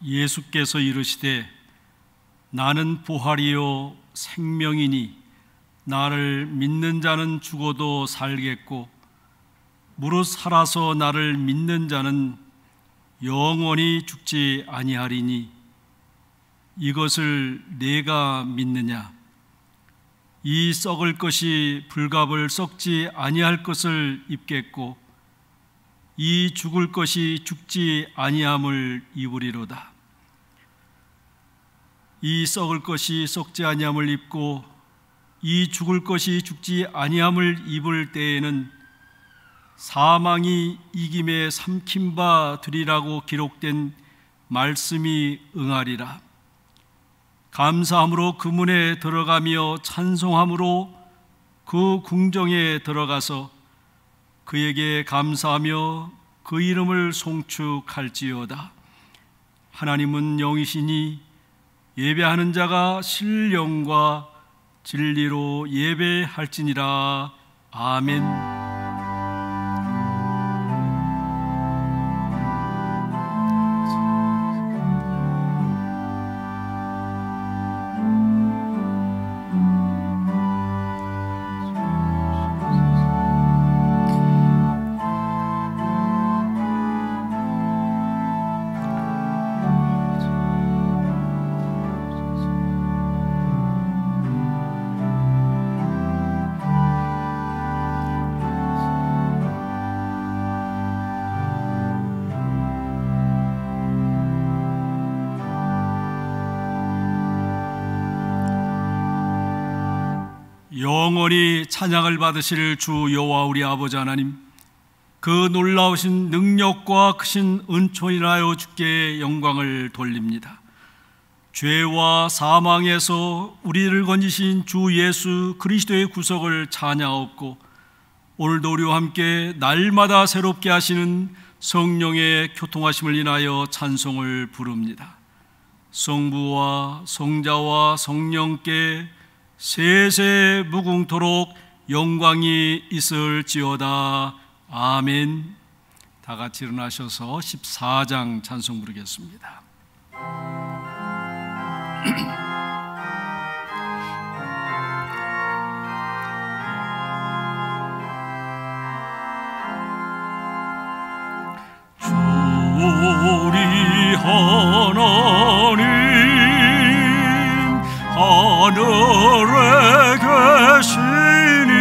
예수께서 이르시되 나는 부활이요 생명이니 나를 믿는 자는 죽어도 살겠고 무릇 살아서 나를 믿는 자는 영원히 죽지 아니하리니 이것을 내가 믿느냐? 이 썩을 것이 불갑을 썩지 아니할 것을 입겠고 이 죽을 것이 죽지 아니함을 입으리로다. 이 썩을 것이 썩지 아니함을 입고 이 죽을 것이 죽지 아니함을 입을 때에는 사망이 이김에 삼킨 바 되리라고 기록된 말씀이 응하리라. 감사함으로 그 문에 들어가며 찬송함으로 그 궁정에 들어가서 그에게 감사하며 그 이름을 송축할지어다. 하나님은 영이시니 예배하는 자가 신령과 진리로 예배할지니라. 아멘. 영원히 찬양을 받으실 주 여호와 우리 아버지 하나님, 그 놀라우신 능력과 크신 은총이라여 주께 영광을 돌립니다. 죄와 사망에서 우리를 건지신 주 예수 그리스도의 구속을 찬양하옵고 오늘도 우리와 함께 날마다 새롭게 하시는 성령의 교통하심을 인하여 찬송을 부릅니다. 성부와 성자와 성령께 세세 무궁토록 영광이 있을지어다. 아멘. 다 같이 일어나셔서 14장 찬송 부르겠습니다. 주 우리 하나님 하늘에 계시니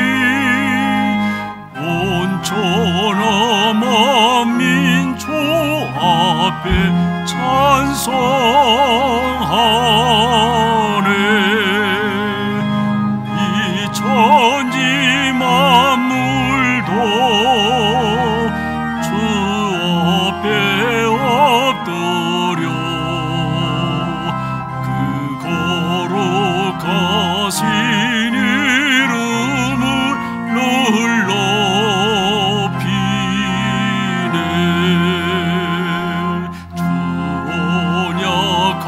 온천하 만민 주 앞에 찬송하네. 이 천지 만물도 주 앞에 엎드려 그 거룩하신 이름을 높이네. 주 언약한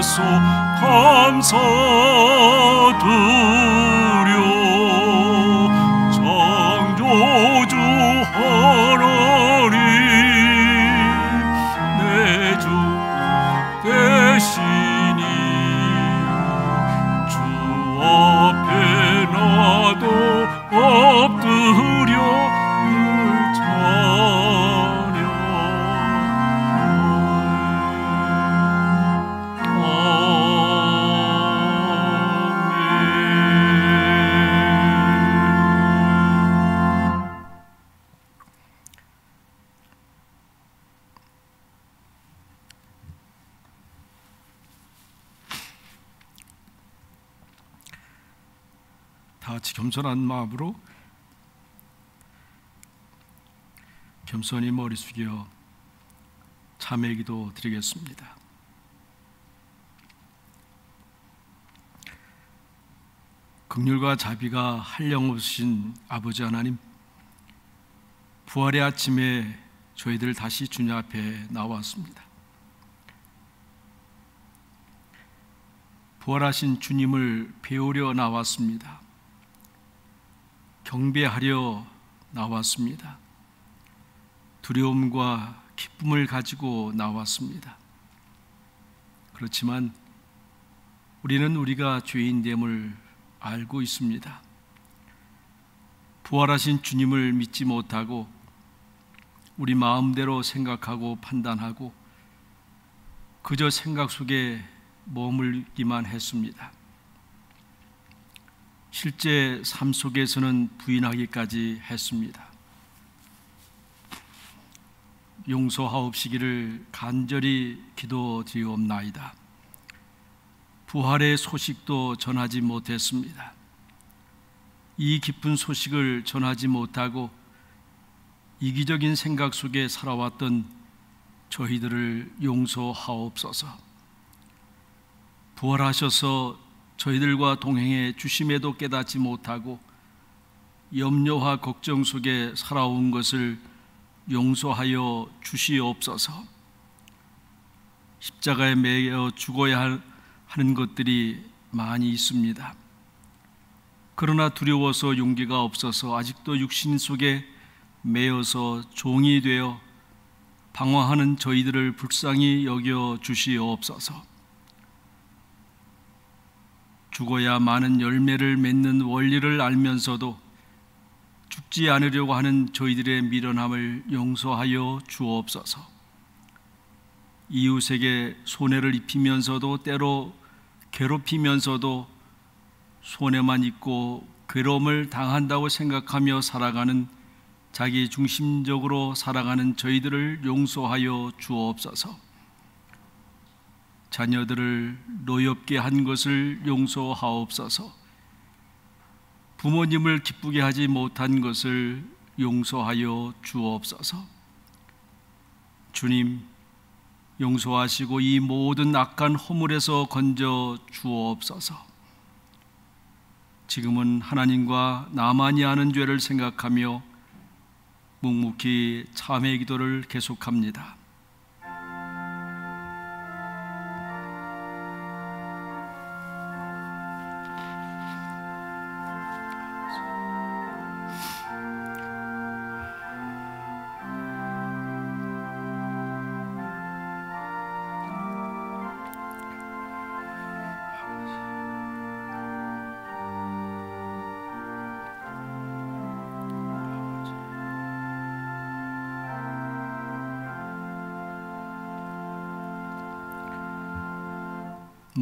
하옵소서. 감사드려 창조주하나님 내 주 되시니 주 앞에 나도 엎드려 다 같이 겸손한 마음으로 겸손히 머리 숙여 참회 기도 드리겠습니다. 긍휼과 자비가 한량없으신 아버지 하나님, 부활의 아침에 저희들 다시 주님 앞에 나왔습니다. 부활하신 주님을 배우려 나왔습니다. 경배하려 나왔습니다. 두려움과 기쁨을 가지고 나왔습니다. 그렇지만 우리는 우리가 죄인됨을 알고 있습니다. 부활하신 주님을 믿지 못하고 우리 마음대로 생각하고 판단하고 그저 생각 속에 머물기만 했습니다. 실제 삶 속에서는 부인하기까지 했습니다. 용서하옵시기를 간절히 기도드리옵나이다. 부활의 소식도 전하지 못했습니다. 이 기쁜 소식을 전하지 못하고 이기적인 생각 속에 살아왔던 저희들을 용서하옵소서. 부활하셔서 저희들과 동행해 주심에도 깨닫지 못하고 염려와 걱정 속에 살아온 것을 용서하여 주시옵소서. 십자가에 매여 죽어야 하는 것들이 많이 있습니다. 그러나 두려워서 용기가 없어서 아직도 육신 속에 매여서 종이 되어 방황하는 저희들을 불쌍히 여겨 주시옵소서. 죽어야 많은 열매를 맺는 원리를 알면서도 죽지 않으려고 하는 저희들의 미련함을 용서하여 주옵소서. 이웃에게 손해를 입히면서도 때로 괴롭히면서도 손해만 입고 괴로움을 당한다고 생각하며 살아가는 자기 중심적으로 살아가는 저희들을 용서하여 주옵소서. 자녀들을 노엽게 한 것을 용서하옵소서. 부모님을 기쁘게 하지 못한 것을 용서하여 주옵소서. 주님, 용서하시고 이 모든 악한 허물에서 건져 주옵소서. 지금은 하나님과 나만이 아는 죄를 생각하며 묵묵히 참회 기도를 계속합니다.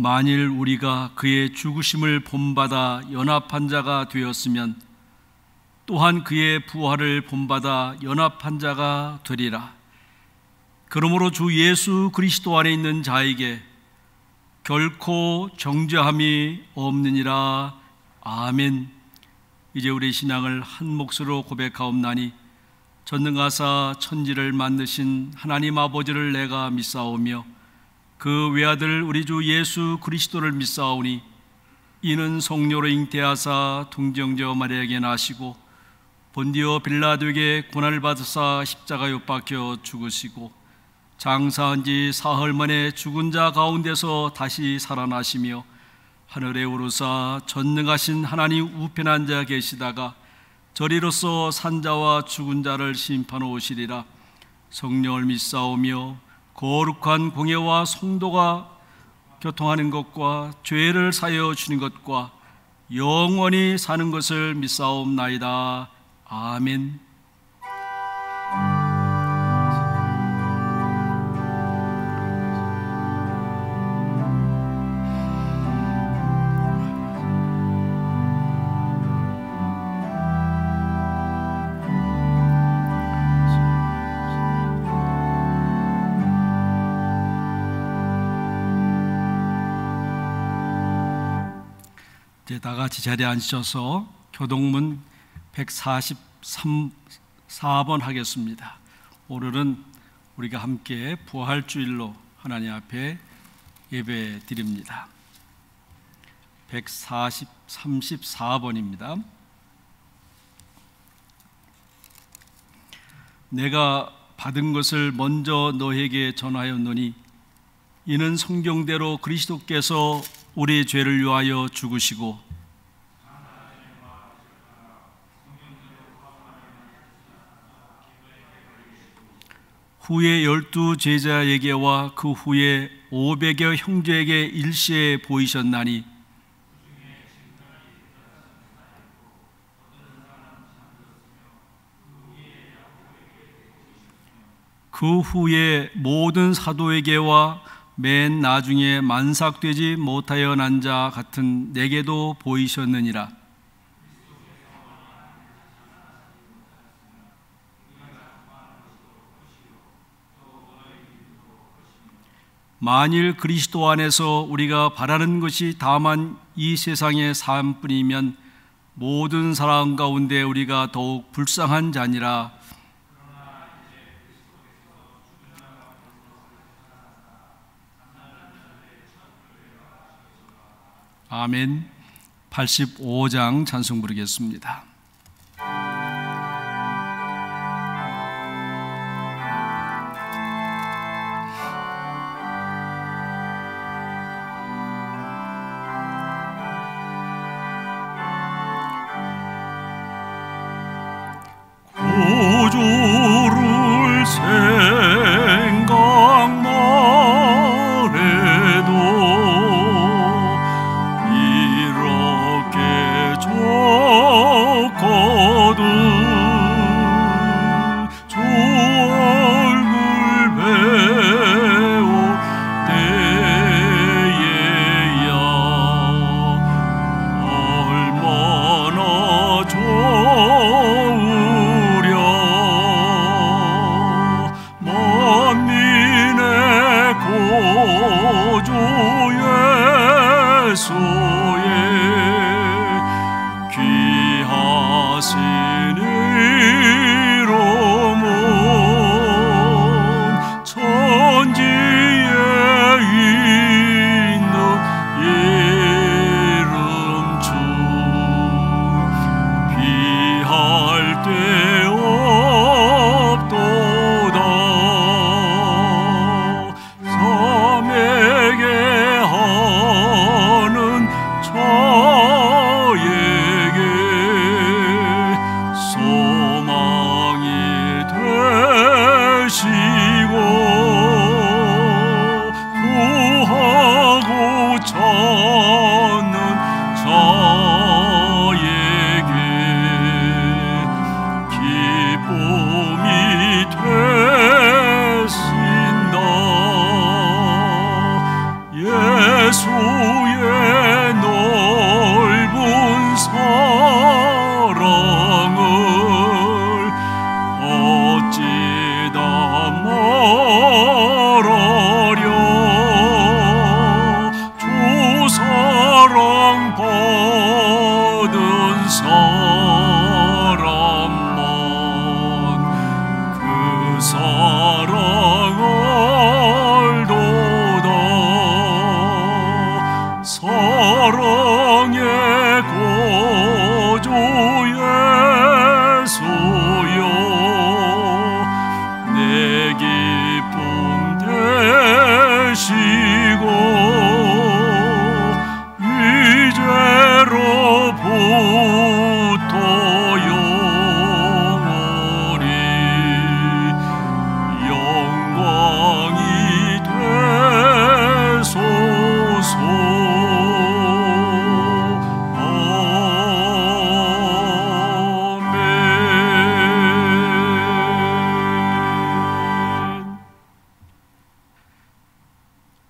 만일 우리가 그의 죽으심을 본받아 연합한 자가 되었으면 또한 그의 부활을 본받아 연합한 자가 되리라. 그러므로 주 예수 그리스도 안에 있는 자에게 결코 정죄함이 없느니라. 아멘. 이제 우리 신앙을 한 몫으로 고백하옵나니 전능하사 천지를 만드신 하나님 아버지를 내가 믿사오며 그 외아들 우리 주 예수 그리스도를 믿사오니 이는 성령으로 잉태하사 동정녀 마리아에게 나시고 본디오 빌라도에게 고난을 받으사 십자가에 못 박혀 죽으시고 장사한 지 사흘 만에 죽은 자 가운데서 다시 살아나시며 하늘에 오르사 전능하신 하나님 우편에 앉아 계시다가 저리로서 산자와 죽은 자를 심판하러 오시리라. 성령을 믿사오며 거룩한 공예와 성도가 교통하는 것과 죄를 사하여 주는 것과 영원히 사는 것을 믿사옵나이다. 아멘. 이제 다 같이 자리에 앉으셔서 교동문 143번 하겠습니다. 오늘은 우리가 함께 부활주일로 하나님 앞에 예배 드립니다. 134번입니다. 내가 받은 것을 먼저 너에게 전하였노니 이는 성경대로 그리스도께서 우리의 죄를 위하여 죽으시고 후에 12 제자에게와 그 후에 500여 형제에게 일시에 보이셨나니 그 후에 모든 사도에게와 맨 나중에 만삭되지 못하여 난 자 같은 내게도 보이셨느니라. 만일 그리스도 안에서 우리가 바라는 것이 다만 이 세상의 삶뿐이면 모든 사람 가운데 우리가 더욱 불쌍한 자니라. 아멘. 85장 찬송 부르겠습니다. 구주를 생각만 해도 이렇게 좋거든. 주 얼굴 배울 때에야 얼마나 좋으려. 만민의 구주 예수의 귀하신 이름은 천지에 있는 이름 중 비할 데 없도다. 섬에게 하는 저에게 소망이 되시고 구하고 찾는 자에게 기쁨이 되신다. 예수의 넓은 사랑을 어찌다 말하랴. 주 사랑 받은 사람만 그 사랑 알도다. 이제로부터 영원히 영광이 되소서.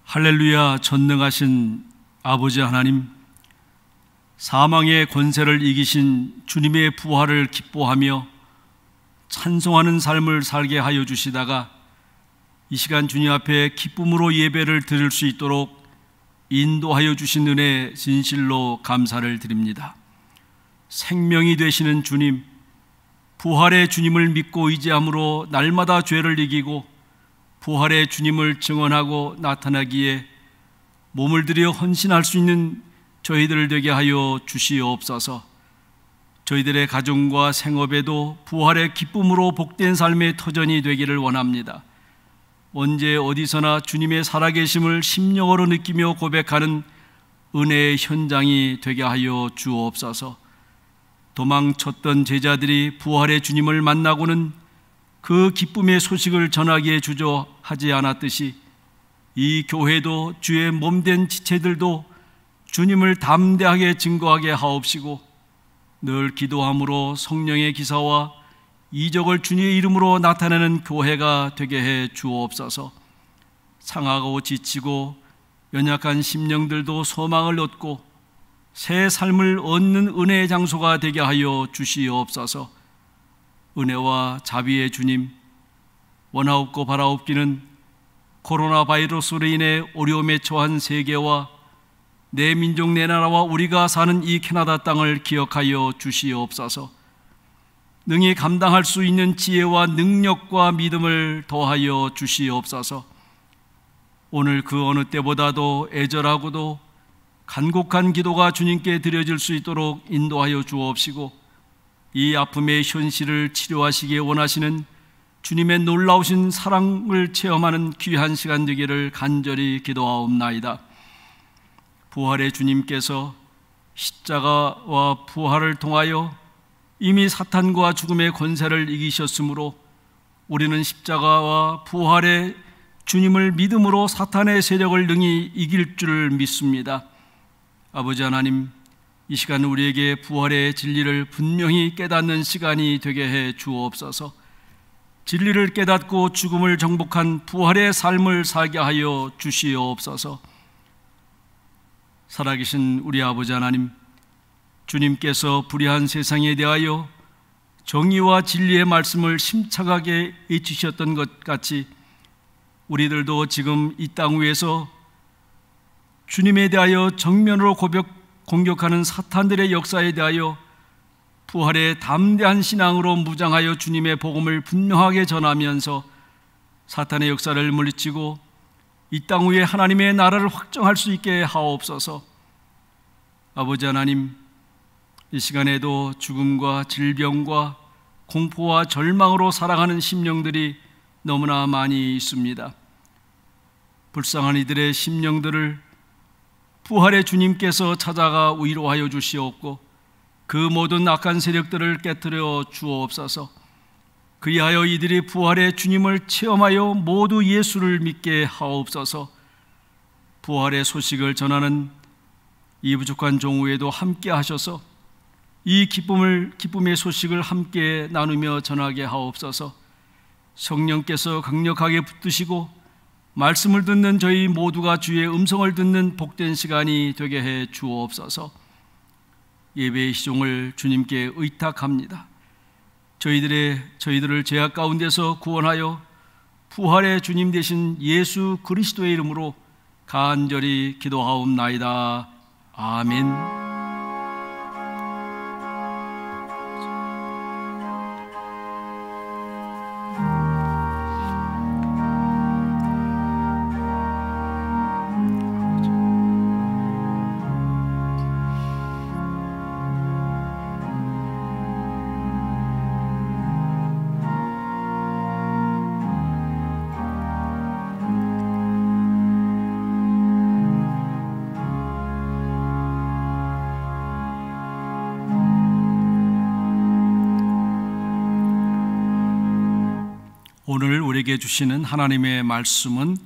할렐루야. 전능하신 아버지 하나님, 사망의 권세를 이기신 주님의 부활을 기뻐하며 찬송하는 삶을 살게 하여 주시다가 이 시간 주님 앞에 기쁨으로 예배를 드릴 수 있도록 인도하여 주신 은혜 진실로 감사를 드립니다. 생명이 되시는 주님, 부활의 주님을 믿고 의지함으로 날마다 죄를 이기고 부활의 주님을 증언하고 나타나기에 몸을 들여 헌신할 수 있는 저희들 되게 하여 주시옵소서. 저희들의 가정과 생업에도 부활의 기쁨으로 복된 삶의 터전이 되기를 원합니다. 언제 어디서나 주님의 살아계심을 심령으로 느끼며 고백하는 은혜의 현장이 되게 하여 주옵소서. 도망쳤던 제자들이 부활의 주님을 만나고는 그 기쁨의 소식을 전하기에 주저하지 않았듯이 이 교회도 주의 몸된 지체들도 주님을 담대하게 증거하게 하옵시고 늘 기도함으로 성령의 기사와 이적을 주님의 이름으로 나타내는 교회가 되게 해 주옵소서. 상하고 지치고 연약한 심령들도 소망을 얻고 새 삶을 얻는 은혜의 장소가 되게 하여 주시옵소서. 은혜와 자비의 주님, 원하옵고 바라옵기는 코로나 바이러스로 인해 어려움에 처한 세계와 내 민족 내 나라와 우리가 사는 이 캐나다 땅을 기억하여 주시옵소서. 능히 감당할 수 있는 지혜와 능력과 믿음을 더하여 주시옵소서. 오늘 그 어느 때보다도 애절하고도 간곡한 기도가 주님께 드려질 수 있도록 인도하여 주옵시고 이 아픔의 현실을 치료하시기에 원하시는 주님의 놀라우신 사랑을 체험하는 귀한 시간 되기를 간절히 기도하옵나이다. 부활의 주님께서 십자가와 부활을 통하여 이미 사탄과 죽음의 권세를 이기셨으므로 우리는 십자가와 부활의 주님을 믿음으로 사탄의 세력을 능히 이길 줄 믿습니다. 아버지 하나님, 이 시간 우리에게 부활의 진리를 분명히 깨닫는 시간이 되게 해 주옵소서. 진리를 깨닫고 죽음을 정복한 부활의 삶을 살게 하여 주시옵소서. 살아계신 우리 아버지 하나님, 주님께서 불의한 세상에 대하여 정의와 진리의 말씀을 심착하게 외치셨던 것 같이 우리들도 지금 이 땅 위에서 주님에 대하여 정면으로 공격하는 사탄들의 역사에 대하여 부활의 담대한 신앙으로 무장하여 주님의 복음을 분명하게 전하면서 사탄의 역사를 물리치고 이 땅 위에 하나님의 나라를 확정할 수 있게 하옵소서. 아버지 하나님, 이 시간에도 죽음과 질병과 공포와 절망으로 살아가는 심령들이 너무나 많이 있습니다. 불쌍한 이들의 심령들을 부활의 주님께서 찾아가 위로하여 주시옵고 그 모든 악한 세력들을 깨뜨려 주옵소서. 그리하여 이들이 부활의 주님을 체험하여 모두 예수를 믿게 하옵소서. 부활의 소식을 전하는 이 부족한 종후에도 함께 하셔서 이 기쁨의 소식을 함께 나누며 전하게 하옵소서. 성령께서 강력하게 붙드시고 말씀을 듣는 저희 모두가 주의 음성을 듣는 복된 시간이 되게 해 주옵소서. 예배의 시종을 주님께 의탁합니다. 저희들을 죄악 가운데서 구원하여 부활의 주님 되신 예수 그리스도의 이름으로 간절히 기도하옵나이다. 아멘. 우리에게 주시는 하나님의 말씀은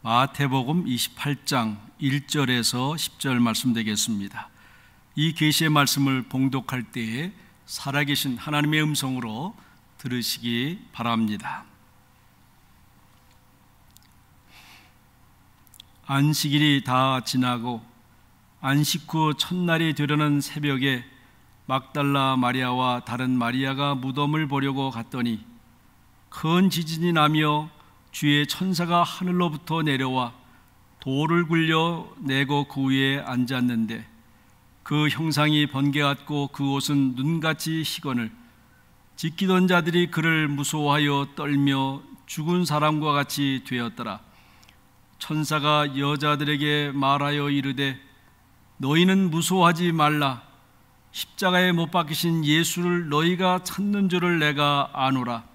마태복음 28장 1절에서 10절 말씀 되겠습니다. 이 계시의 말씀을 봉독할 때에 살아계신 하나님의 음성으로 들으시기 바랍니다. 안식일이 다 지나고 안식 후 첫날이 되려는 새벽에 막달라 마리아와 다른 마리아가 무덤을 보려고 갔더니 큰 지진이 나며 주의 천사가 하늘로부터 내려와 돌을 굴려 내고 그 위에 앉았는데 그 형상이 번개 같고 그 옷은 눈같이 희거늘 지키던 자들이 그를 무서워하여 떨며 죽은 사람과 같이 되었더라. 천사가 여자들에게 말하여 이르되 너희는 무서워하지 말라. 십자가에 못 박히신 예수를 너희가 찾는 줄을 내가 아노라.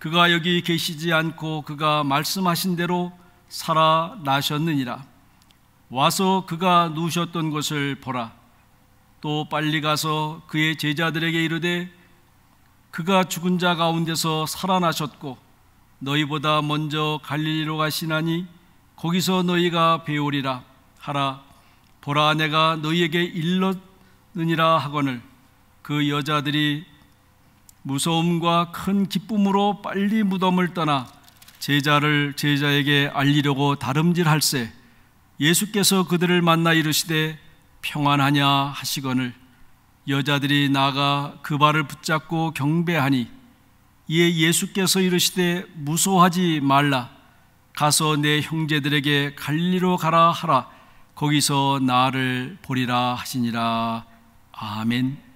그가 여기 계시지 않고 그가 말씀하신 대로 살아나셨느니라. 와서 그가 누우셨던 곳을 보라. 또 빨리 가서 그의 제자들에게 이르되 그가 죽은 자 가운데서 살아나셨고 너희보다 먼저 갈릴리로 가시나니 거기서 너희가 배우리라 하라. 보라, 내가 너희에게 일렀느니라 하거늘 그 여자들이 무서움과 큰 기쁨으로 빨리 무덤을 떠나 제자에게 알리려고 다름질할세 예수께서 그들을 만나 이르시되 평안하냐 하시거늘 여자들이 나가 그 발을 붙잡고 경배하니 이에 예수께서 이르시되 무서워하지 말라. 가서 내 형제들에게 갈릴리로 가라 하라. 거기서 나를 보리라 하시니라. 아멘.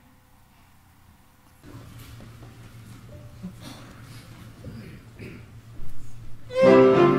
할렐루야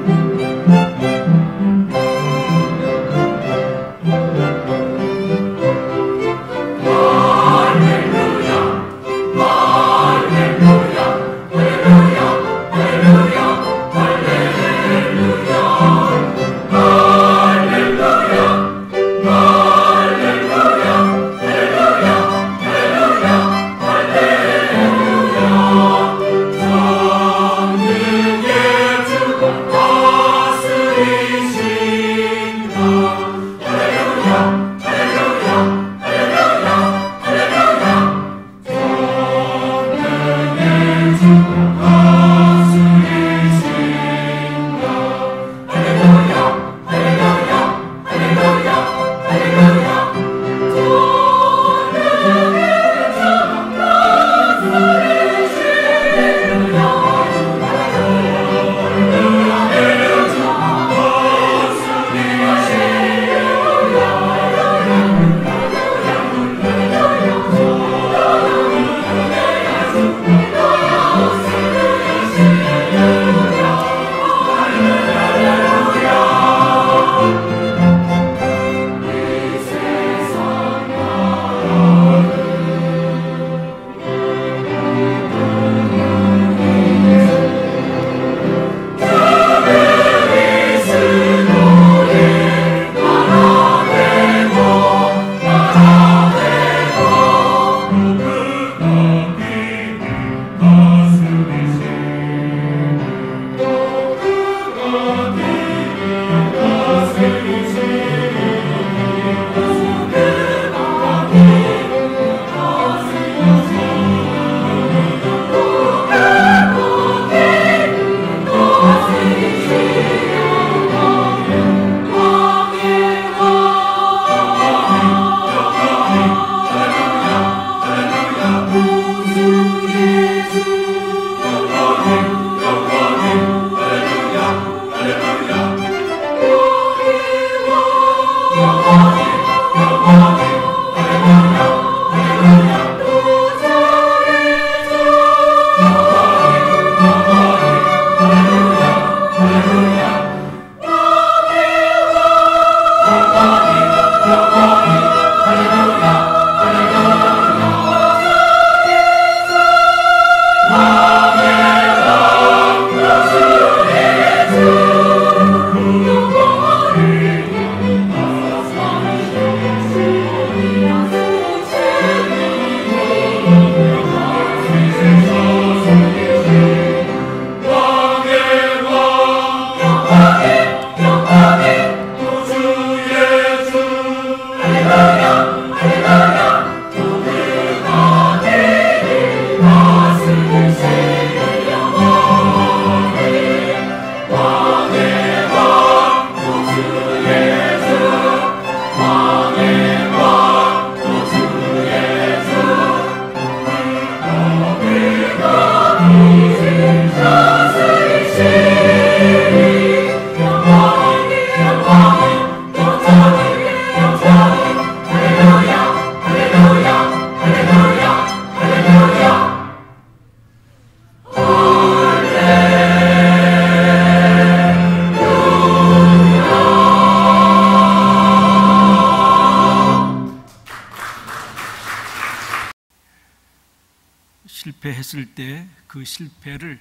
실패했을 때 그 실패를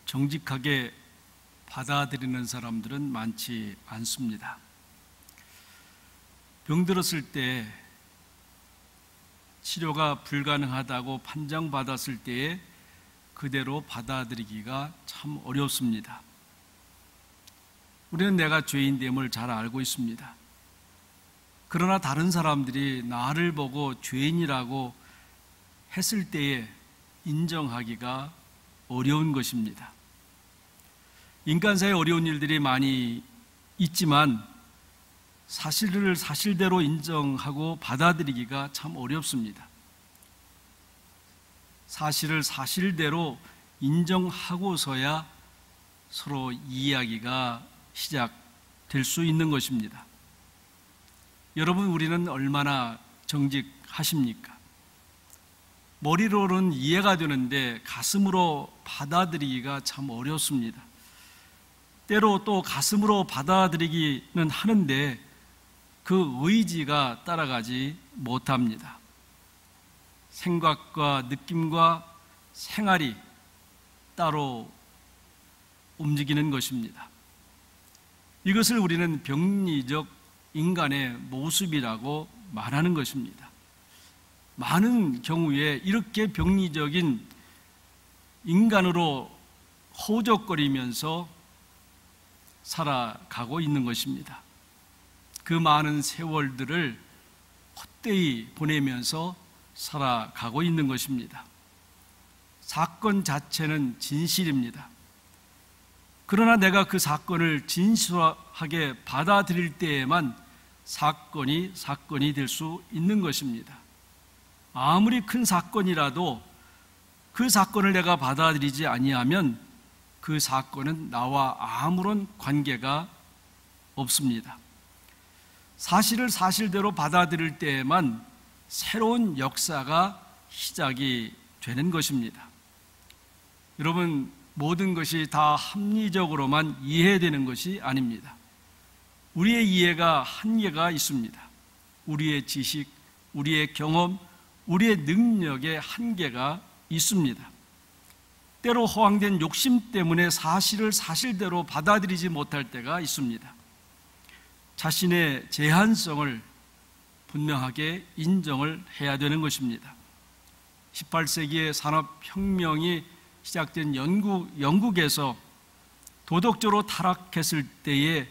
정직하게 받아들이는 사람들은 많지 않습니다. 병들었을 때 치료가 불가능하다고 판정받았을 때에 그대로 받아들이기가 참 어렵습니다. 우리는 내가 죄인됨을 잘 알고 있습니다. 그러나 다른 사람들이 나를 보고 죄인이라고 했을 때에 인정하기가 어려운 것입니다. 인간사에 어려운 일들이 많이 있지만 사실을 사실대로 인정하고 받아들이기가 참 어렵습니다. 사실을 사실대로 인정하고서야 서로 이야기가 시작될 수 있는 것입니다. 여러분, 우리는 얼마나 정직하십니까? 머리로는 이해가 되는데 가슴으로 받아들이기가 참 어렵습니다. 때로 또 가슴으로 받아들이기는 하는데 그 의지가 따라가지 못합니다. 생각과 느낌과 생활이 따로 움직이는 것입니다. 이것을 우리는 병리적 인간의 모습이라고 말하는 것입니다. 많은 경우에 이렇게 병리적인 인간으로 허우적거리면서 살아가고 있는 것입니다. 그 많은 세월들을 헛되이 보내면서 살아가고 있는 것입니다. 사건 자체는 진실입니다. 그러나 내가 그 사건을 진실하게 받아들일 때에만 사건이 될 수 있는 것입니다. 아무리 큰 사건이라도 그 사건을 내가 받아들이지 아니하면 그 사건은 나와 아무런 관계가 없습니다. 사실을 사실대로 받아들일 때에만 새로운 역사가 시작이 되는 것입니다. 여러분, 모든 것이 다 합리적으로만 이해되는 것이 아닙니다. 우리의 이해가 한계가 있습니다. 우리의 지식, 우리의 경험, 우리의 능력에 한계가 있습니다. 때로 허황된 욕심 때문에 사실을 사실대로 받아들이지 못할 때가 있습니다. 자신의 제한성을 분명하게 인정을 해야 되는 것입니다. 18세기의 산업혁명이 시작된 영국에서 도덕적으로 타락했을 때에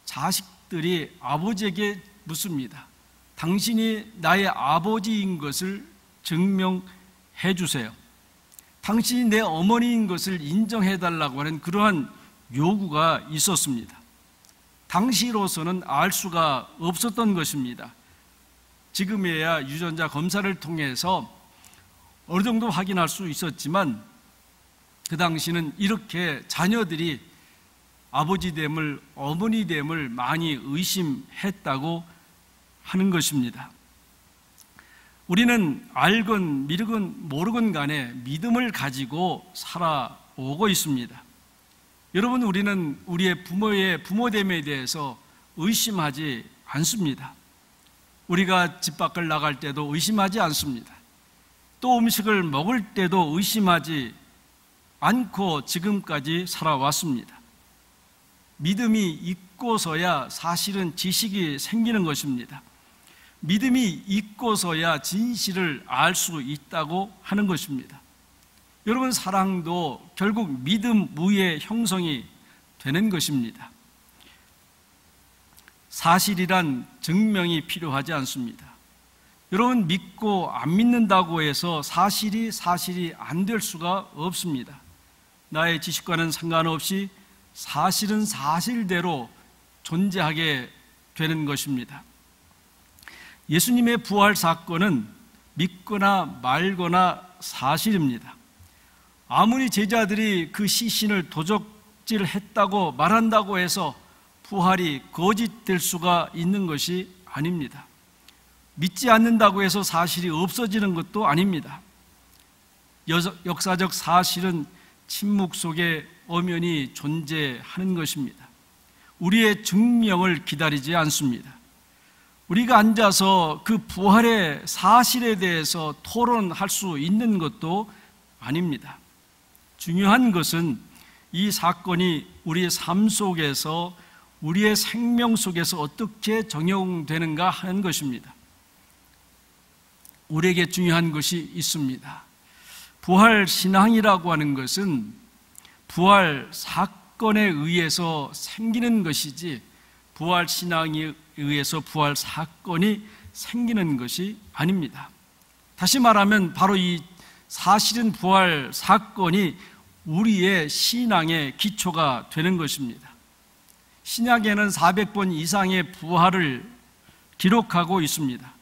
자식들이 아버지에게 묻습니다. 당신이 나의 아버지인 것을 증명해 주세요. 당신이 내 어머니인 것을 인정해 달라고 하는 그러한 요구가 있었습니다. 당시로서는 알 수가 없었던 것입니다. 지금에야 유전자 검사를 통해서 어느 정도 확인할 수 있었지만 그 당시는 이렇게 자녀들이 아버지됨을, 어머니됨을 많이 의심했다고 하는 것입니다. 우리는 알건 미르건 모르건 간에 믿음을 가지고 살아오고 있습니다. 여러분, 우리는 우리의 부모의 부모됨에 대해서 의심하지 않습니다. 우리가 집 밖을 나갈 때도 의심하지 않습니다. 또 음식을 먹을 때도 의심하지 않고 지금까지 살아왔습니다. 믿음이 있고서야 사실은 지식이 생기는 것입니다. 믿음이 있고서야 진실을 알 수 있다고 하는 것입니다. 여러분, 사랑도 결국 믿음 위에 형성이 되는 것입니다. 사실이란 증명이 필요하지 않습니다. 여러분, 믿고 안 믿는다고 해서 사실이 안 될 수가 없습니다. 나의 지식과는 상관없이 사실은 사실대로 존재하게 되는 것입니다. 예수님의 부활 사건은 믿거나 말거나 사실입니다. 아무리 제자들이 그 시신을 도적질했다고 말한다고 해서 부활이 거짓될 수가 있는 것이 아닙니다. 믿지 않는다고 해서 사실이 없어지는 것도 아닙니다. 역사적 사실은 침묵 속에 엄연히 존재하는 것입니다. 우리의 증명을 기다리지 않습니다. 우리가 앉아서 그 부활의 사실에 대해서 토론할 수 있는 것도 아닙니다. 중요한 것은 이 사건이 우리의 삶 속에서, 우리의 생명 속에서 어떻게 적용되는가 하는 것입니다. 우리에게 중요한 것이 있습니다. 부활 신앙이라고 하는 것은 부활 사건에 의해서 생기는 것이지, 부활 신앙에 의해서 부활 사건이 생기는 것이 아닙니다. 다시 말하면 바로 이 사실은 부활 사건이 우리의 신앙의 기초가 되는 것입니다. 신약에는 400번 이상의 부활을 기록하고 있습니다.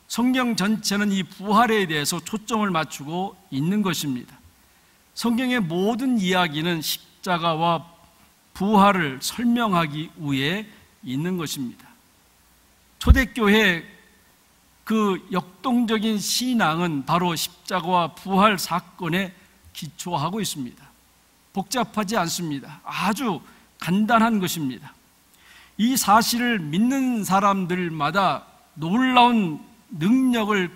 성경 전체는 이 부활에 대해서 초점을 맞추고 있는 것입니다. 성경의 모든 이야기는 십자가와 부활을 설명하기 위해 있는 것입니다. 초대교회 그 역동적인 신앙은 바로 십자가와 부활 사건에 기초하고 있습니다. 복잡하지 않습니다. 아주 간단한 것입니다. 이 사실을 믿는 사람들마다 놀라운 능력을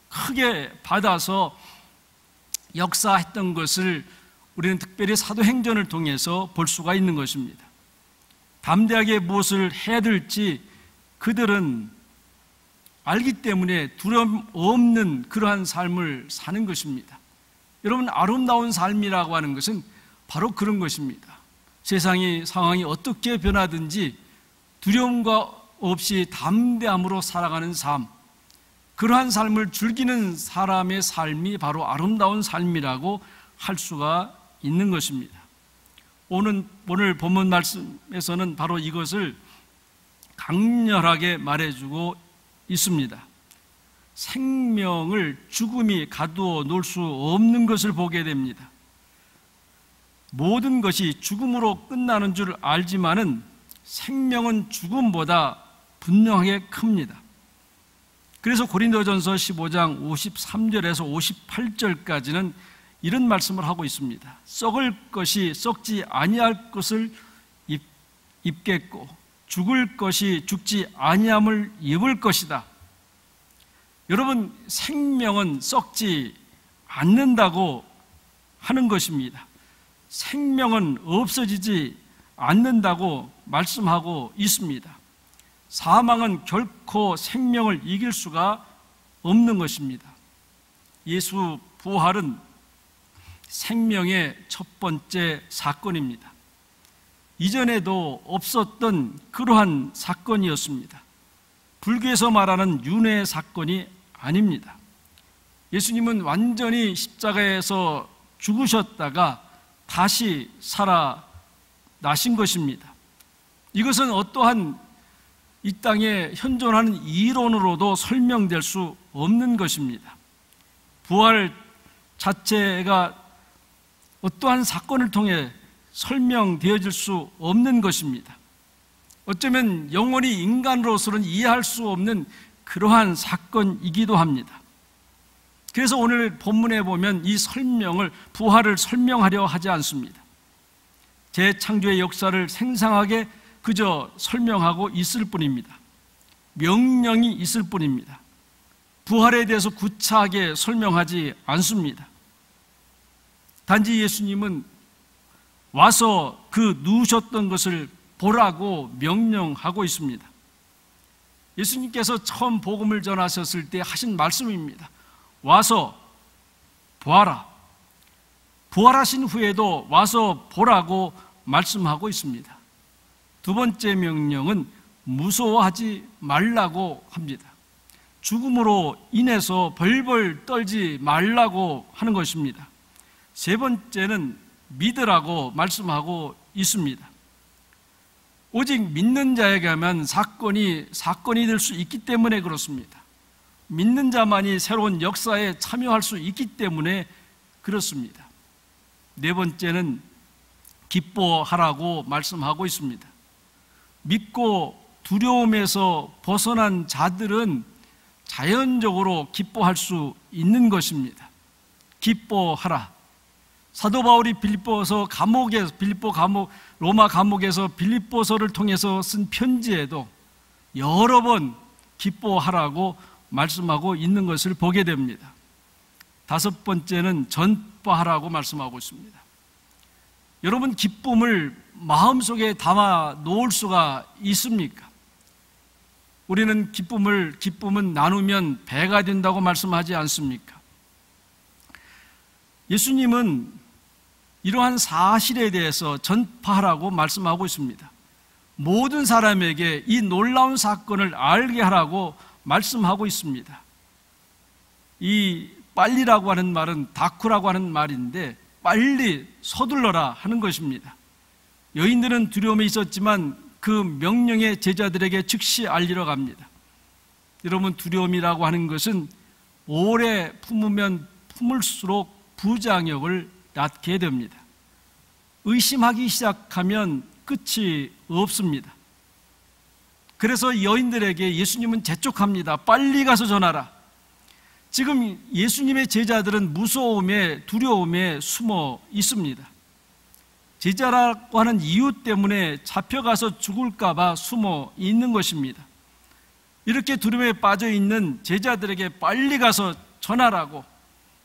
크게 받아서 역사했던 것을 우리는 특별히 사도행전을 통해서 볼 수가 있는 것입니다. 담대하게 무엇을 해야 될지 그들은 알기 때문에 두려움 없는 그러한 삶을 사는 것입니다. 여러분, 아름다운 삶이라고 하는 것은 바로 그런 것입니다. 세상의 상황이 어떻게 변하든지 두려움과 없이 담대함으로 살아가는 삶, 그러한 삶을 즐기는 사람의 삶이 바로 아름다운 삶이라고 할 수가 있는 것입니다. 오늘 본문 말씀에서는 바로 이것을 강렬하게 말해주고 있습니다. 생명을 죽음이 가두어 놓을 수 없는 것을 보게 됩니다. 모든 것이 죽음으로 끝나는 줄 알지만은 생명은 죽음보다 분명하게 큽니다. 그래서 고린도전서 15장 53절에서 58절까지는 이런 말씀을 하고 있습니다. 썩을 것이 썩지 아니할 것을 입겠고 죽을 것이 죽지 아니함을 입을 것이다. 여러분, 생명은 썩지 않는다고 하는 것입니다. 생명은 없어지지 않는다고 말씀하고 있습니다. 사망은 결코 생명을 이길 수가 없는 것입니다. 예수 부활은 생명의 첫 번째 사건입니다. 이전에도 없었던 그러한 사건이었습니다. 불교에서 말하는 윤회 사건이 아닙니다. 예수님은 완전히 십자가에서 죽으셨다가 다시 살아나신 것입니다. 이것은 어떠한 이 땅에 현존하는 이론으로도 설명될 수 없는 것입니다. 부활 자체가 어떠한 사건을 통해 설명되어질 수 없는 것입니다. 어쩌면 영원히 인간으로서는 이해할 수 없는 그러한 사건이기도 합니다. 그래서 오늘 본문에 보면 이 설명을, 부활을 설명하려 하지 않습니다. 재창조의 역사를 생생하게 그저 설명하고 있을 뿐입니다. 명령이 있을 뿐입니다. 부활에 대해서 구차하게 설명하지 않습니다. 단지 예수님은 와서 그 누우셨던 것을 보라고 명령하고 있습니다. 예수님께서 처음 복음을 전하셨을 때 하신 말씀입니다. 와서 보아라. 부활하신 후에도 와서 보라고 말씀하고 있습니다. 두 번째 명령은 무서워하지 말라고 합니다. 죽음으로 인해서 벌벌 떨지 말라고 하는 것입니다. 세 번째는 믿으라고 말씀하고 있습니다. 오직 믿는 자에게만 사건이 될 수 있기 때문에 그렇습니다. 믿는 자만이 새로운 역사에 참여할 수 있기 때문에 그렇습니다. 네 번째는 기뻐하라고 말씀하고 있습니다. 믿고 두려움에서 벗어난 자들은 자연적으로 기뻐할 수 있는 것입니다. 기뻐하라. 사도 바울이 로마 감옥에서 빌립보서를 통해서 쓴 편지에도 여러 번 기뻐하라고 말씀하고 있는 것을 보게 됩니다. 다섯 번째는 전파하라고 말씀하고 있습니다. 여러분, 기쁨을 마음속에 담아 놓을 수가 있습니까? 우리는 기쁨은 나누면 배가 된다고 말씀하지 않습니까? 예수님은 이러한 사실에 대해서 전파하라고 말씀하고 있습니다. 모든 사람에게 이 놀라운 사건을 알게 하라고 말씀하고 있습니다. 이 빨리라고 하는 말은 다쿠라고 하는 말인데 빨리 서둘러라 하는 것입니다. 여인들은 두려움에 있었지만 그 명령에 제자들에게 즉시 알리러 갑니다. 여러분, 두려움이라고 하는 것은 오래 품으면 품을수록 부작용을 낳게 됩니다. 의심하기 시작하면 끝이 없습니다. 그래서 여인들에게 예수님은 재촉합니다. 빨리 가서 전하라. 지금 예수님의 제자들은 무서움에, 두려움에 숨어 있습니다. 제자라고 하는 이유 때문에 잡혀가서 죽을까 봐 숨어 있는 것입니다. 이렇게 두려움에 빠져 있는 제자들에게 빨리 가서 전하라고,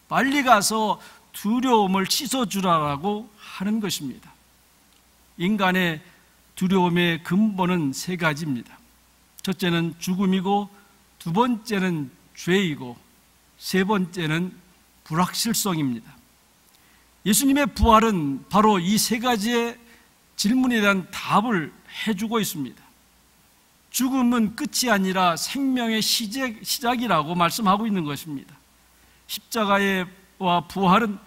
빨리 가서 두려움을 씻어주라고 하는 것입니다. 인간의 두려움의 근본은 세 가지입니다. 첫째는 죽음이고, 두 번째는 죄이고, 세 번째는 불확실성입니다. 예수님의 부활은 바로 이 세 가지의 질문에 대한 답을 해주고 있습니다. 죽음은 끝이 아니라 생명의 시작이라고 말씀하고 있는 것입니다. 십자가와 부활은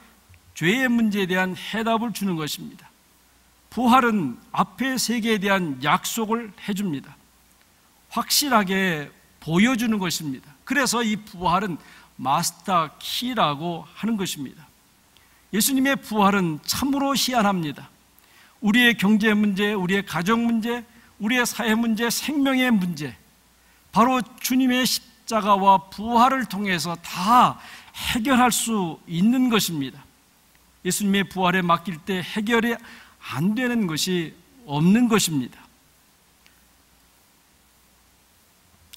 죄의 문제에 대한 해답을 주는 것입니다. 부활은 앞의 세계에 대한 약속을 해줍니다. 확실하게 보여주는 것입니다. 그래서 이 부활은 마스터 키라고 하는 것입니다. 예수님의 부활은 참으로 희한합니다. 우리의 경제 문제, 우리의 가정 문제, 우리의 사회 문제, 생명의 문제, 바로 주님의 십자가와 부활을 통해서 다 해결할 수 있는 것입니다. 예수님의 부활에 맡길 때 해결이 안 되는 것이 없는 것입니다.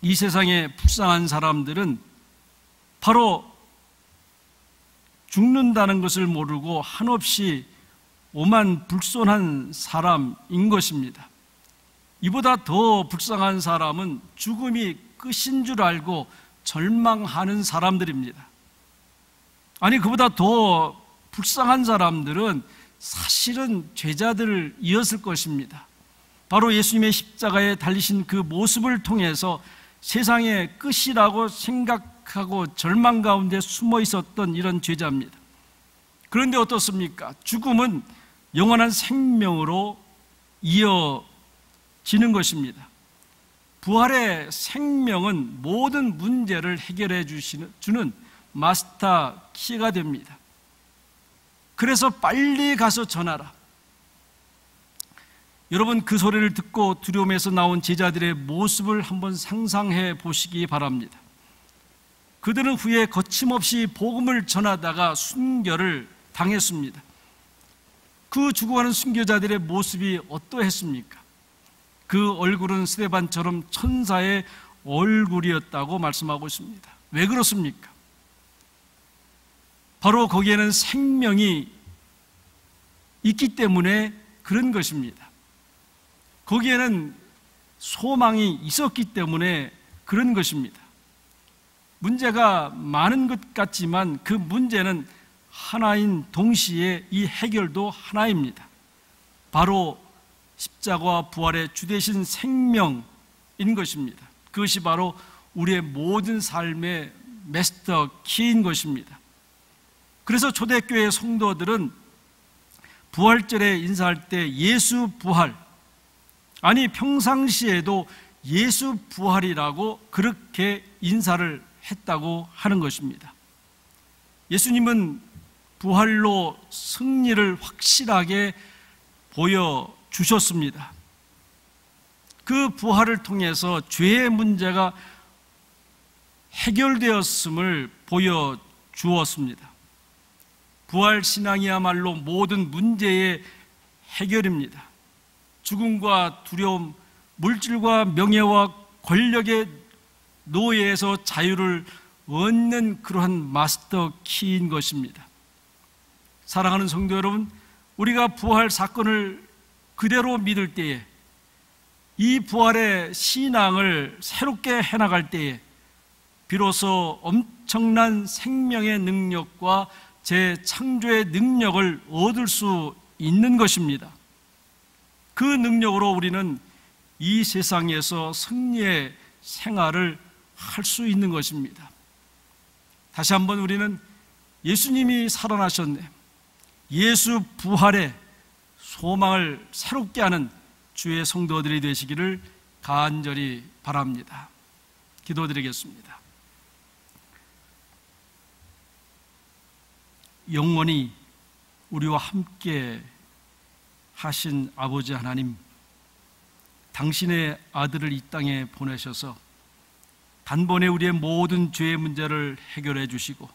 이 세상에 불쌍한 사람들은 바로 죽는다는 것을 모르고 한없이 오만불손한 사람인 것입니다. 이보다 더 불쌍한 사람은 죽음이 끝인 줄 알고 절망하는 사람들입니다. 아니, 그보다 더 불쌍한 사람들은 사실은 죄자들이었을 것입니다. 바로 예수님의 십자가에 달리신 그 모습을 통해서 세상의 끝이라고 생각하고 절망 가운데 숨어 있었던 이런 죄자입니다. 그런데 어떻습니까? 죽음은 영원한 생명으로 이어지는 것입니다. 부활의 생명은 모든 문제를 해결해 주는 마스터 키가 됩니다. 그래서 빨리 가서 전하라. 여러분, 그 소리를 듣고 두려움에서 나온 제자들의 모습을 한번 상상해 보시기 바랍니다. 그들은 후에 거침없이 복음을 전하다가 순교를 당했습니다. 그 죽어가는 순교자들의 모습이 어떠했습니까? 그 얼굴은 스데반처럼 천사의 얼굴이었다고 말씀하고 있습니다. 왜 그렇습니까? 바로 거기에는 생명이 있기 때문에 그런 것입니다. 거기에는 소망이 있었기 때문에 그런 것입니다. 문제가 많은 것 같지만 그 문제는 하나인 동시에 이 해결도 하나입니다. 바로 십자가와 부활의 주되신 생명인 것입니다. 그것이 바로 우리의 모든 삶의 마스터 키인 것입니다. 그래서 초대교회 성도들은 부활절에 인사할 때 예수 부활, 아니 평상시에도 예수 부활이라고 그렇게 인사를 했다고 하는 것입니다. 예수님은 부활로 승리를 확실하게 보여주셨습니다. 그 부활을 통해서 죄의 문제가 해결되었음을 보여주었습니다. 부활신앙이야말로 모든 문제의 해결입니다. 죽음과 두려움, 물질과 명예와 권력의 노예에서 자유를 얻는 그러한 마스터 키인 것입니다. 사랑하는 성도 여러분, 우리가 부활 사건을 그대로 믿을 때에, 이 부활의 신앙을 새롭게 해나갈 때에 비로소 엄청난 생명의 능력과 재창조의 능력을 얻을 수 있는 것입니다. 그 능력으로 우리는 이 세상에서 승리의 생활을 할 수 있는 것입니다. 다시 한번 우리는 예수님이 살아나셨네, 예수 부활의 소망을 새롭게 하는 주의 성도들이 되시기를 간절히 바랍니다. 기도드리겠습니다. 영원히 우리와 함께 하신 아버지 하나님, 당신의 아들을 이 땅에 보내셔서 단번에 우리의 모든 죄의 문제를 해결해 주시고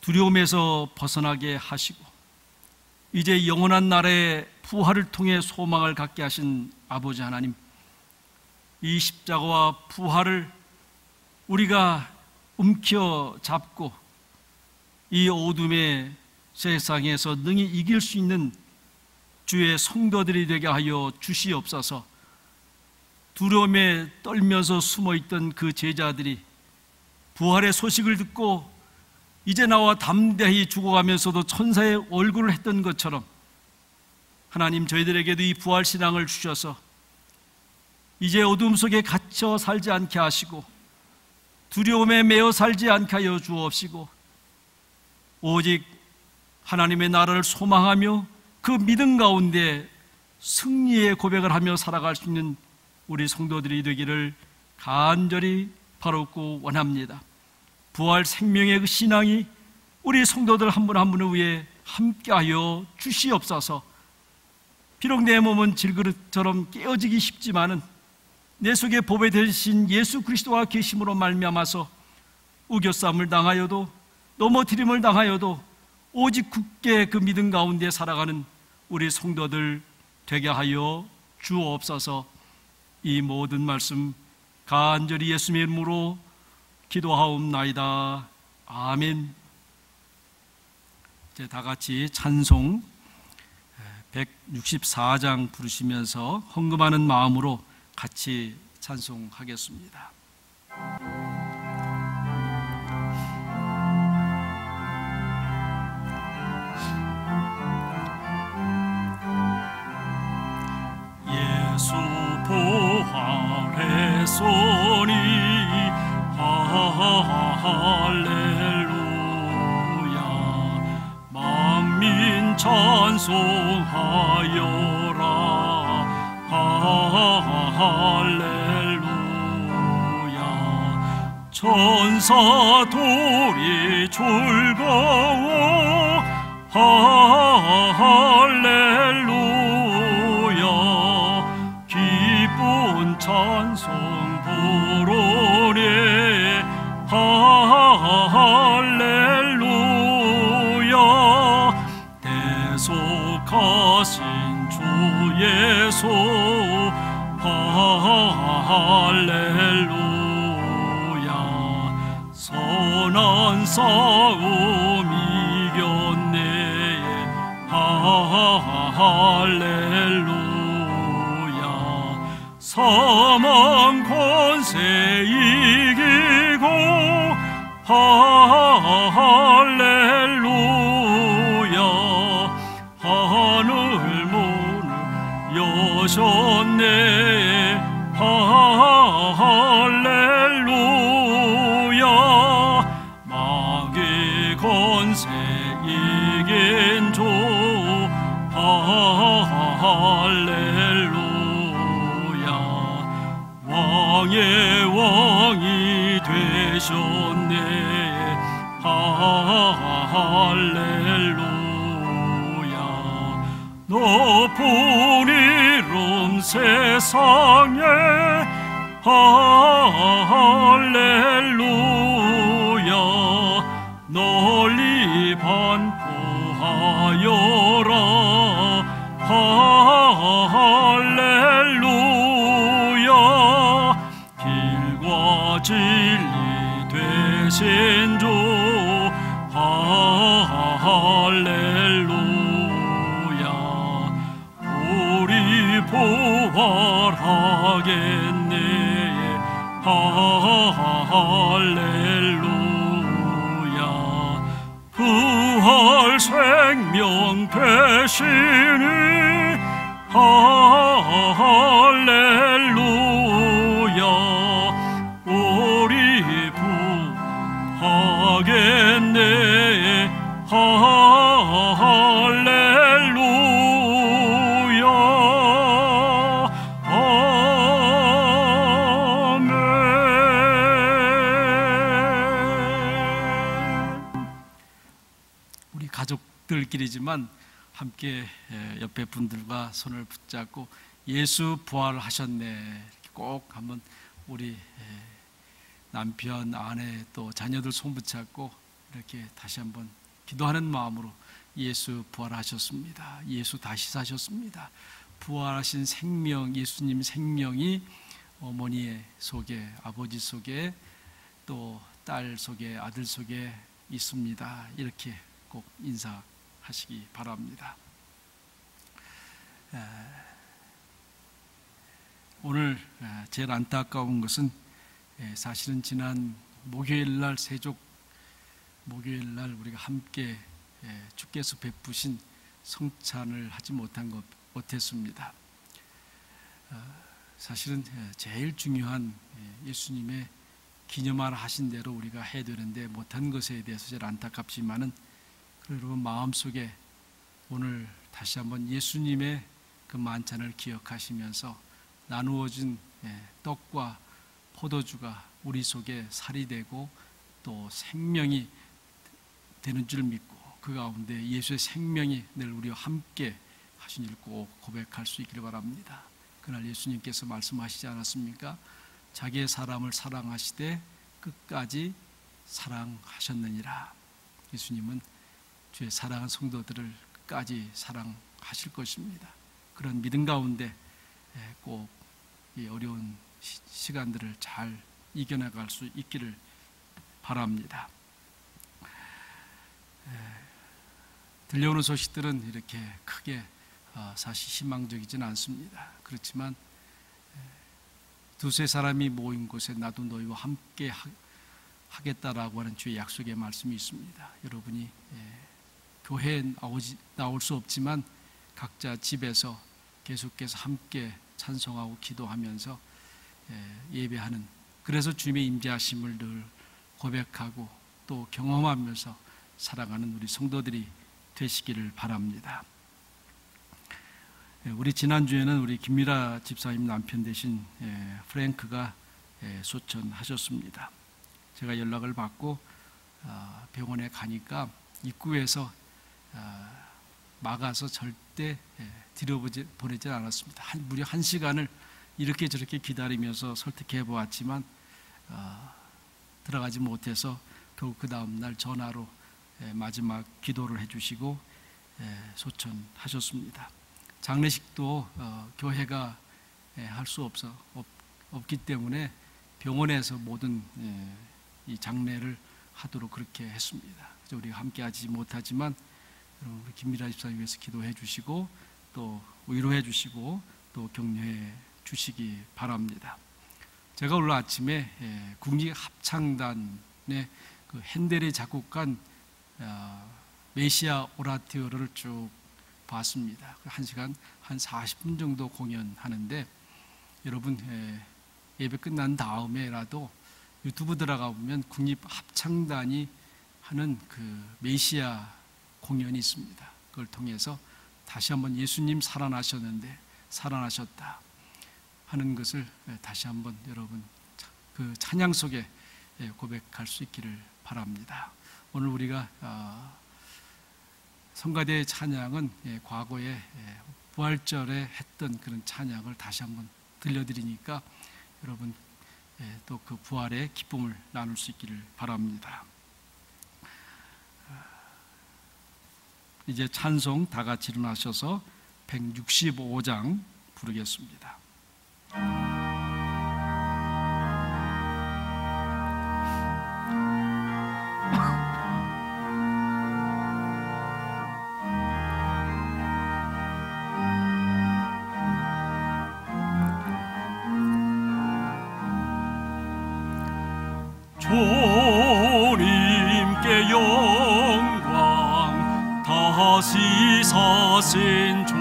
두려움에서 벗어나게 하시고 이제 영원한 나라의 부활을 통해 소망을 갖게 하신 아버지 하나님, 이 십자가와 부활을 우리가 움켜잡고 이 어둠의 세상에서 능히 이길 수 있는 주의 성도들이 되게 하여 주시옵소서. 두려움에 떨면서 숨어있던 그 제자들이 부활의 소식을 듣고 이제 나와 담대히 죽어가면서도 천사의 얼굴을 했던 것처럼 하나님, 저희들에게도 이 부활 신앙을 주셔서 이제 어둠 속에 갇혀 살지 않게 하시고 두려움에 매여 살지 않게 하여 주옵시고 오직 하나님의 나라를 소망하며 그 믿음 가운데 승리의 고백을 하며 살아갈 수 있는 우리 성도들이 되기를 간절히 바라고 원합니다. 부활 생명의 그 신앙이 우리 성도들 한 분 한 분을 위해 함께하여 주시옵소서. 비록 내 몸은 질그릇처럼 깨어지기 쉽지만은 내 속에 보배 되신 예수 그리스도와 계심으로 말미암아서 우겨싸움을 당하여도 넘어뜨림을 당하여도 오직 굳게 그 믿음 가운데 살아가는 우리 성도들 되게 하여 주옵소서. 이 모든 말씀 간절히 예수님의 이름으로 기도하옵나이다. 아멘. 이제 다 같이 찬송 164장 부르시면서 헌금하는 마음으로 같이 찬송하겠습니다. 예수 부활했으니 할렐루야. 만민 찬송하여라. 할렐루야. 천사들이 즐거워 할렐루야. 기쁜 찬송 부르네 할렐루야. 대속하신 주 예수 할렐루야. 선한 싸움 이겼네 할렐루야. 사망 권세 이기고 할렐루야. 하늘 문을 여셨네 할렐루야. 마귀 권세 이긴 주 할렐루야. 왕의 왕이 되셨네 할렐루야. 높은 이름 세상에 할렐루야. 널리 반포하여라 할렐루야. 길과 질 되신 주 할렐루야. 우리 부활하겠네 할렐루야. 부활 생명 되시니 할렐루야. 우리 부활하겠네 할렐루야. 아멘. 우리 가족들끼리지만 함께 옆에 분들과 손을 붙잡고 예수 부활하셨네 이렇게 꼭 한번 우리 남편, 아내 또 자녀들 손 붙잡고 이렇게 다시 한번 기도하는 마음으로 예수 부활하셨습니다. 예수 다시 사셨습니다. 부활하신 생명, 예수님 생명이 어머니의 속에, 아버지 속에, 또 딸 속에, 아들 속에 있습니다. 이렇게 꼭 인사하시기 바랍니다. 오늘 제일 안타까운 것은 사실은 지난 목요일날 세족 목요일날 우리가 함께 주께서 베푸신 성찬을 하지 못했습니다. 사실은 제일 중요한 예수님의 기념하라 하신 대로 우리가 해야 되는데 못한 것에 대해서 제일 안타깝지만은 여러분 마음속에 오늘 다시 한번 예수님의 그 만찬을 기억하시면서 나누어진 떡과 포도주가 우리 속에 살이 되고 또 생명이 되는 줄 믿고 그 가운데 예수의 생명이 늘 우리와 함께 하신 일 꼭 고백할 수 있기를 바랍니다. 그날 예수님께서 말씀하시지 않았습니까? 자기의 사람을 사랑하시되 끝까지 사랑하셨느니라. 예수님은 주의 사랑한 성도들을 끝까지 사랑하실 것입니다. 그런 믿음 가운데 꼭 이 어려운 시간들을 잘 이겨나갈 수 있기를 바랍니다. 들려오는 소식들은 이렇게 크게 사실 희망적이진 않습니다. 그렇지만 두세 사람이 모인 곳에 나도 너희와 함께 하겠다라고 하는 주의 약속의 말씀이 있습니다. 여러분이 교회에 나올 수 없지만 각자 집에서 계속해서 함께 찬송하고 기도하면서 예배하는, 그래서 주님의 임재하심을 늘 고백하고 또 경험하면서 살아가는 우리 성도들이 되시기를 바랍니다. 우리 지난주에는 우리 김미라 집사님 남편 되신 프랭크가 소천하셨습니다. 제가 연락을 받고 병원에 가니까 입구에서 막아서 절대 들여보내지 않았습니다. 무려 1시간을 이렇게 저렇게 기다리면서 설득해 보았지만 들어가지 못해서 결국 그 다음날 전화로 마지막 기도를 해주시고 소천하셨습니다. 장례식도 교회가 할 수 없기 때문에 병원에서 모든 이 장례를 하도록 그렇게 했습니다. 그래서 우리가 함께 하지 못하지만 우리 김미라 집사님 위해서 기도해 주시고 또 위로해 주시고 또 격려해 주시기 바랍니다. 제가 오늘 아침에 국립합창단의 그 핸델이 작곡한 메시아 오라티오를 쭉 봤습니다. 1시간 한 40분 정도 공연하는데 여러분 예배 끝난 다음에라도 유튜브 들어가 보면 국립합창단이 하는 그 메시아 공연이 있습니다. 그걸 통해서 다시 한번 예수님 살아나셨는데 살아나셨다 하는 것을 다시 한번 여러분 그 찬양 속에 고백할 수 있기를 바랍니다. 오늘 우리가 성가대의 찬양은 과거에 부활절에 했던 그런 찬양을 다시 한번 들려드리니까 여러분 또 그 부활의 기쁨을 나눌 수 있기를 바랍니다. 이제 찬송 다 같이 일어나셔서 165장 부르겠습니다. 주님께 영광 다시 사신 주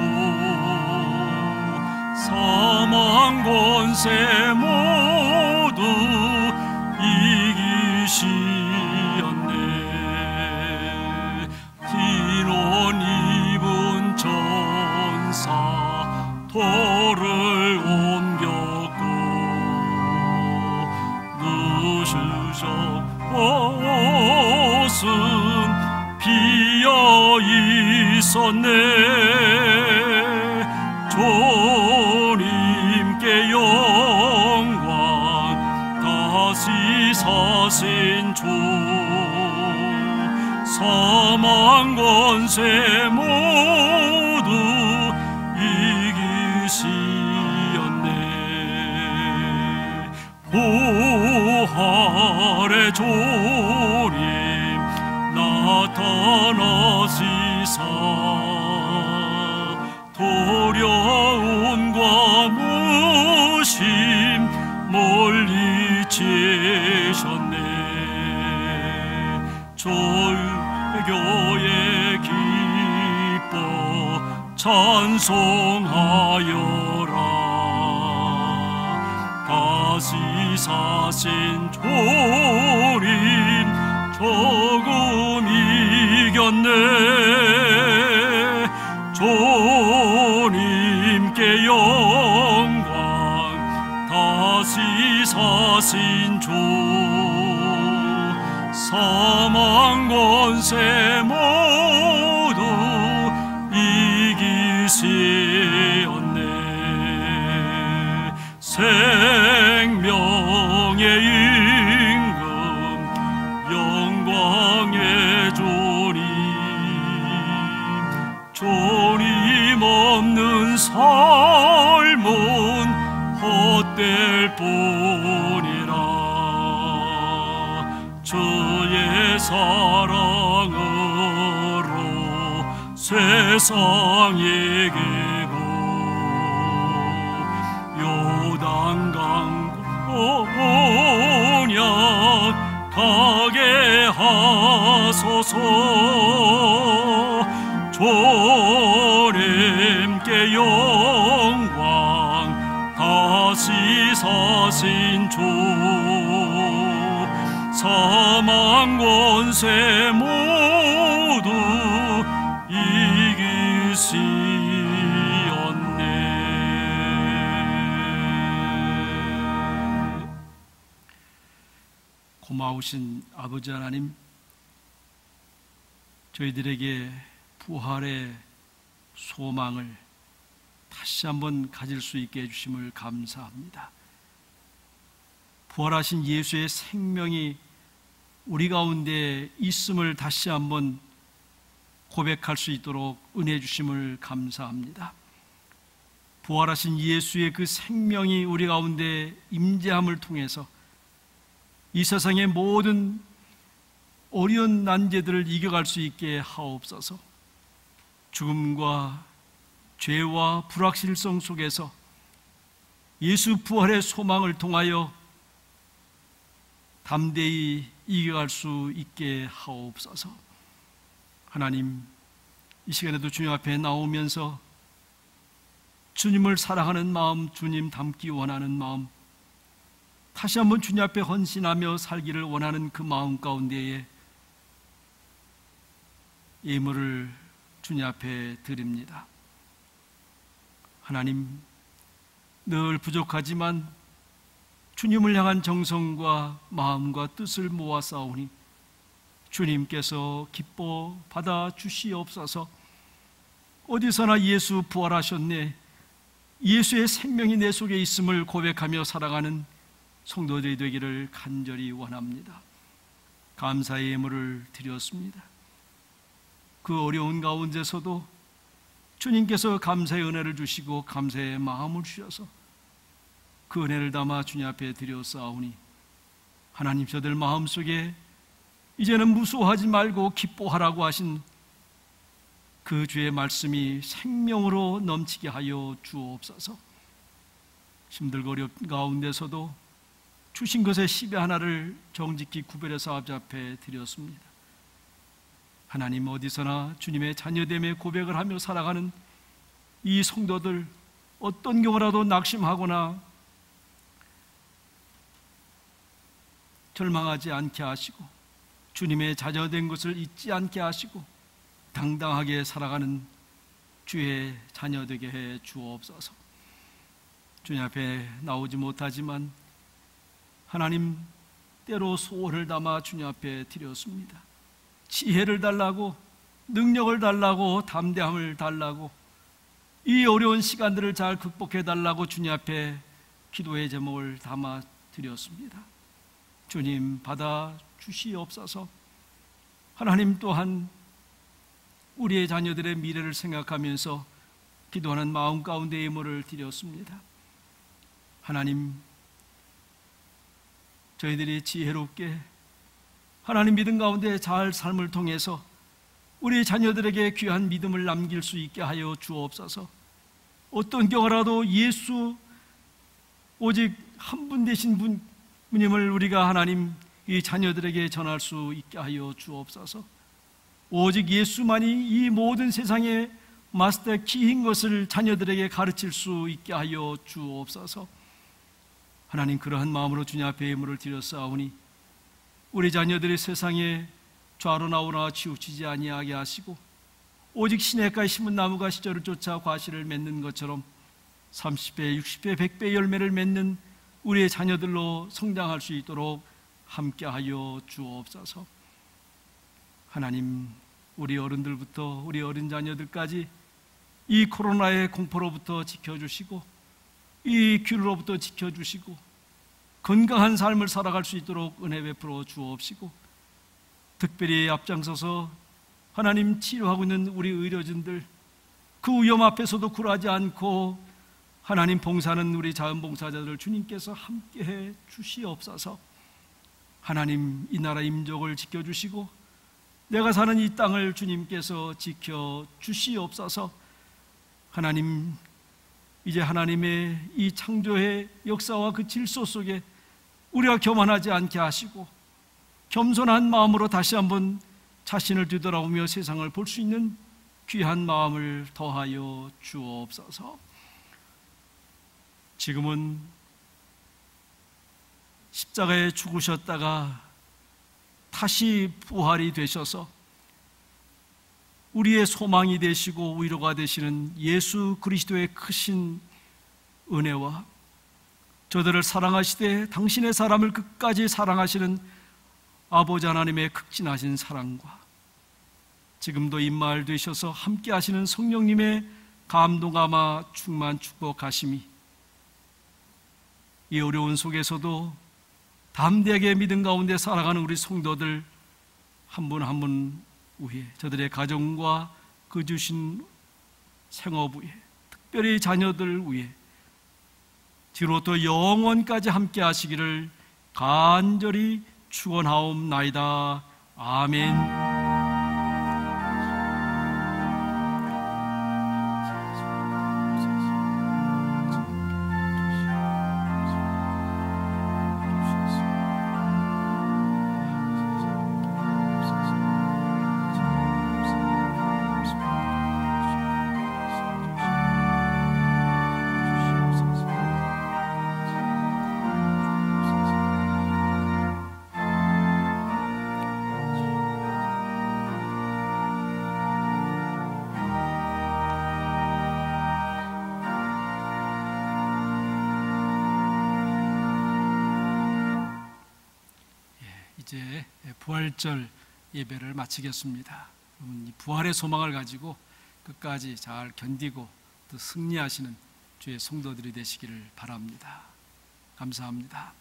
사망 권세 모두 이기시었네. 흰옷 입은 천사 돌을 옮겼고 누수적 옷은 비어 있었네. 주님께 영광 다시 사신 주 사망 권세 모두 이기시었네. 부활의 주님 나타나시사 두려움과 무심 물리치셨네. 교회 기뻐 찬송하여라. 다시 사신 주님 조금 이겼네. 주님께 영광 다시 사신 주 사망 권세 모두 이기시었네. 생명의 임금 영광의 주님 주님 없는 삶은 헛될 뿐이라. 주의 사랑으로 세상 이기고 요단강 언약 가게 하소서. 주님께 영광 다시 사신 주 사망 권세 모두 이기시었네. 고마우신 아버지 하나님, 저희들에게 부활의 소망을 다시 한번 가질 수 있게 해주심을 감사합니다. 부활하신 예수의 생명이 우리 가운데 있음을 다시 한번 고백할 수 있도록 은혜 주심을 감사합니다. 부활하신 예수의 그 생명이 우리 가운데 임재함을 통해서 이 세상의 모든 어려운 난제들을 이겨갈 수 있게 하옵소서. 죽음과 죄와 불확실성 속에서 예수 부활의 소망을 통하여 담대히 이겨갈 수 있게 하옵소서. 하나님, 이 시간에도 주님 앞에 나오면서 주님을 사랑하는 마음, 주님 닮기 원하는 마음, 다시 한번 주님 앞에 헌신하며 살기를 원하는 그 마음 가운데에 예물을 주님 앞에 드립니다. 하나님, 늘 부족하지만 주님을 향한 정성과 마음과 뜻을 모아 싸우니 주님께서 기뻐 받아 주시옵소서. 어디서나 예수 부활하셨네, 예수의 생명이 내 속에 있음을 고백하며 살아가는 성도들이 되기를 간절히 원합니다. 감사의 예물을 드렸습니다. 그 어려운 가운데서도 주님께서 감사의 은혜를 주시고 감사의 마음을 주셔서 그 은혜를 담아 주님 앞에 드렸사오니 하나님, 저들 마음속에 이제는 무서워하지 말고 기뻐하라고 하신 그 주의 말씀이 생명으로 넘치게 하여 주옵소서. 힘들고 어려운 가운데서도 주신 것의 10의 하나를 정직히 구별해서 아버지 앞에 드렸습니다. 하나님, 어디서나 주님의 자녀됨의 고백을 하며 살아가는 이 성도들, 어떤 경우라도 낙심하거나 절망하지 않게 하시고 주님의 자녀된 것을 잊지 않게 하시고 당당하게 살아가는 주의 자녀 되게 해 주옵소서. 주님 앞에 나오지 못하지만 하나님, 때로 소원을 담아 주님 앞에 드렸습니다. 지혜를 달라고, 능력을 달라고, 담대함을 달라고, 이 어려운 시간들을 잘 극복해 달라고 주님 앞에 기도의 제목을 담아 드렸습니다. 주님, 받아 주시옵소서. 하나님, 또한 우리의 자녀들의 미래를 생각하면서 기도하는 마음 가운데 예물을 드렸습니다. 하나님, 저희들이 지혜롭게 하나님 믿음 가운데 잘 삶을 통해서 우리 자녀들에게 귀한 믿음을 남길 수 있게 하여 주옵소서. 어떤 경우라도 예수 오직 한 분 되신 분님을 우리가 하나님 이 자녀들에게 전할 수 있게 하여 주옵소서. 오직 예수만이 이 모든 세상의 마스터 키인 것을 자녀들에게 가르칠 수 있게 하여 주옵소서. 하나님, 그러한 마음으로 주님 앞에 예물을 드렸사오니 우리 자녀들이 세상에 좌로 나오나 치우치지 아니하게 하시고 오직 시냇가에 심은 나무가 시절을 쫓아 과실을 맺는 것처럼 30배, 60배, 100배 열매를 맺는 우리의 자녀들로 성장할 수 있도록 함께하여 주옵소서. 하나님, 우리 어른들부터 우리 어린 자녀들까지 이 코로나의 공포로부터 지켜주시고 이 균으로부터 지켜주시고 건강한 삶을 살아갈 수 있도록 은혜 베풀어 주옵시고, 특별히 앞장서서 하나님 치료하고 있는 우리 의료진들, 그 위험 앞에서도 굴하지 않고 하나님 봉사하는 우리 자원봉사자들을 주님께서 함께해 주시옵소서. 하나님, 이 나라 임족을 지켜주시고 내가 사는 이 땅을 주님께서 지켜주시옵소서. 하나님, 이제 하나님의 이 창조의 역사와 그 질서 속에 우리가 교만하지 않게 하시고 겸손한 마음으로 다시 한번 자신을 뒤돌아보며 세상을 볼 수 있는 귀한 마음을 더하여 주옵소서. 지금은 십자가에 죽으셨다가 다시 부활이 되셔서 우리의 소망이 되시고 위로가 되시는 예수 그리스도의 크신 은혜와 저들을 사랑하시되 당신의 사람을 끝까지 사랑하시는 아버지 하나님의 극진하신 사랑과 지금도 임마을 되셔서 함께 하시는 성령님의 감동하마 충만 축복하심이 이 어려운 속에서도 담대하게 믿음 가운데 살아가는 우리 성도들 한 분 한 분 위해, 저들의 가정과 그 주신 생업 위해, 특별히 자녀들 위해 뒤로 또 영원까지 함께 하시기를 간절히 축원하옵나이다. 아멘. 이제 부활절 예배를 마치겠습니다. 이 부활의 소망을 가지고 끝까지 잘 견디고 또 승리하시는 주의 성도들이 되시기를 바랍니다. 감사합니다.